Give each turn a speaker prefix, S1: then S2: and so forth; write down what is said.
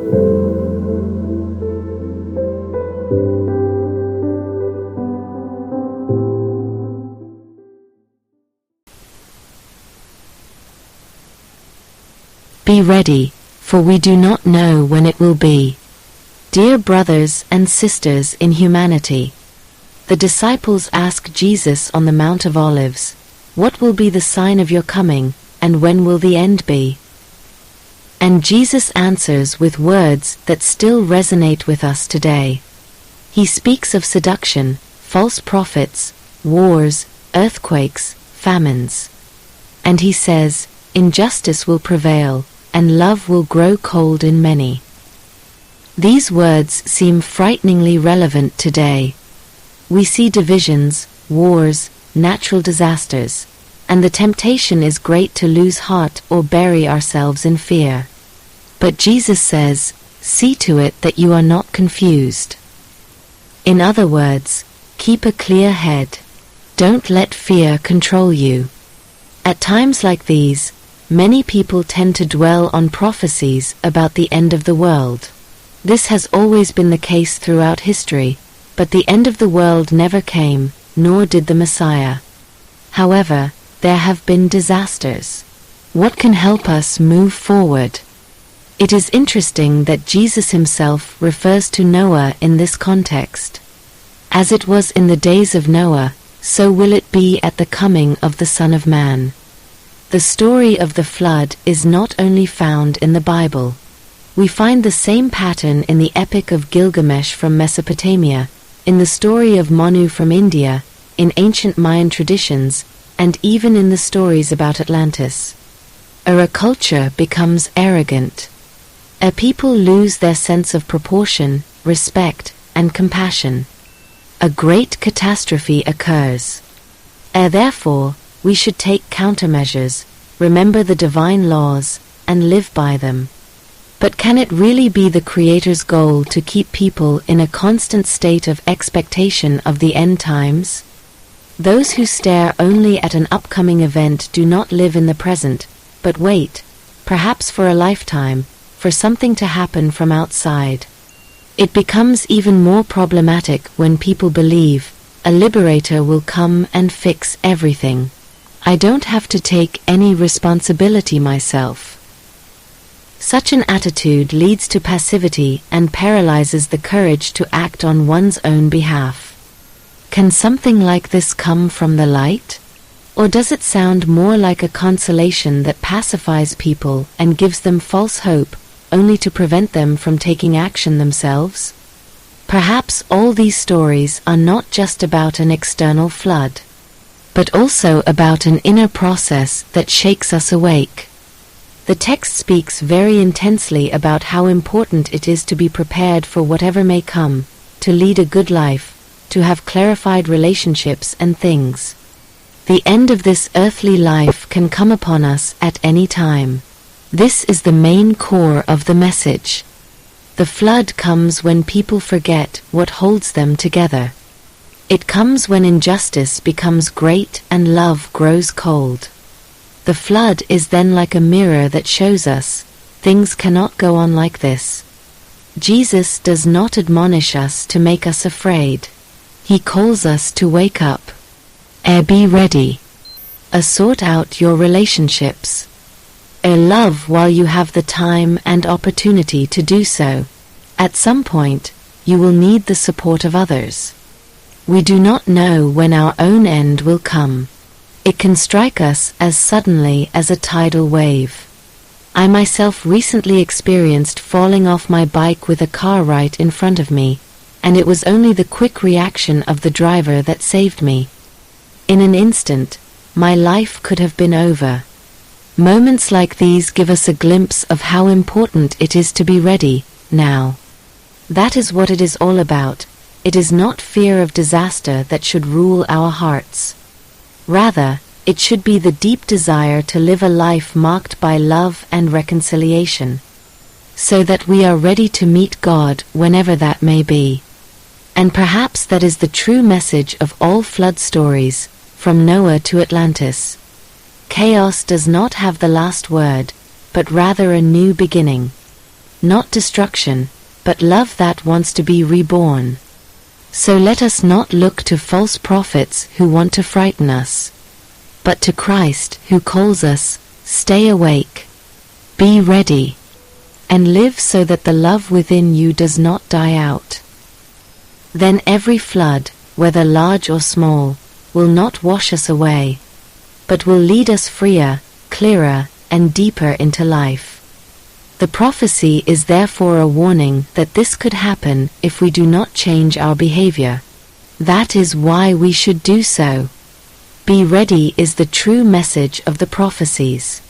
S1: Be ready, for we do not know when it will be. Dear brothers and sisters in humanity, the disciples ask Jesus on the Mount of Olives, "What will be the sign of your coming, and when will the end be?" And Jesus answers with words that still resonate with us today. He speaks of seduction, false prophets, wars, earthquakes, famines. And he says, "Injustice will prevail, and love will grow cold in many." These words seem frighteningly relevant today. We see divisions, wars, natural disasters, and the temptation is great to lose heart or bury ourselves in fear. But Jesus says, "See to it that you are not confused." In other words, keep a clear head. Don't let fear control you. At times like these, many people tend to dwell on prophecies about the end of the world. This has always been the case throughout history, but the end of the world never came, nor did the Messiah. However, there have been disasters. What can help us move forward? It is interesting that Jesus himself refers to Noah in this context. As it was in the days of Noah, so will it be at the coming of the Son of Man. The story of the flood is not only found in the Bible. We find the same pattern in the Epic of Gilgamesh from Mesopotamia, in the story of Manu from India, in ancient Mayan traditions, and even in the stories about Atlantis. A culture becomes arrogant. A people lose their sense of proportion, respect, and compassion. A great catastrophe occurs. Therefore, we should take countermeasures, remember the divine laws, and live by them. But can it really be the Creator's goal to keep people in a constant state of expectation of the end times? Those who stare only at an upcoming event do not live in the present, but wait, perhaps for a lifetime, for something to happen from outside. It becomes even more problematic when people believe a liberator will come and fix everything. I don't have to take any responsibility myself. Such an attitude leads to passivity and paralyzes the courage to act on one's own behalf. Can something like this come from the light? Or does it sound more like a consolation that pacifies people and gives them false hope, only to prevent them from taking action themselves? Perhaps all these stories are not just about an external flood, but also about an inner process that shakes us awake. The text speaks very intensely about how important it is to be prepared for whatever may come, to lead a good life, to have clarified relationships and things. The end of this earthly life can come upon us at any time. This is the main core of the message. The flood comes when people forget what holds them together. It comes when injustice becomes great and love grows cold. The flood is then like a mirror that shows us, things cannot go on like this. Jesus does not admonish us to make us afraid. He calls us to wake up. Be ready. Sort out your relationships. Love while you have the time and opportunity to do so. At some point, you will need the support of others. We do not know when our own end will come. It can strike us as suddenly as a tidal wave. I myself recently experienced falling off my bike with a car right in front of me, and it was only the quick reaction of the driver that saved me. In an instant, my life could have been over. Moments like these give us a glimpse of how important it is to be ready, now. That is what it is all about. It is not fear of disaster that should rule our hearts. Rather, it should be the deep desire to live a life marked by love and reconciliation, so that we are ready to meet God whenever that may be. And perhaps that is the true message of all flood stories, from Noah to Atlantis. Chaos does not have the last word, but rather a new beginning. not destruction, but love that wants to be reborn. So let us not look to false prophets who want to frighten us, but to Christ who calls us, stay awake, be ready, and live so that the love within you does not die out. Then every flood, whether large or small, will not wash us away, but will lead us freer, clearer, and deeper into life. The prophecy is therefore a warning that this could happen if we do not change our behavior. That is why we should do so. Be ready is the true message of the prophecies.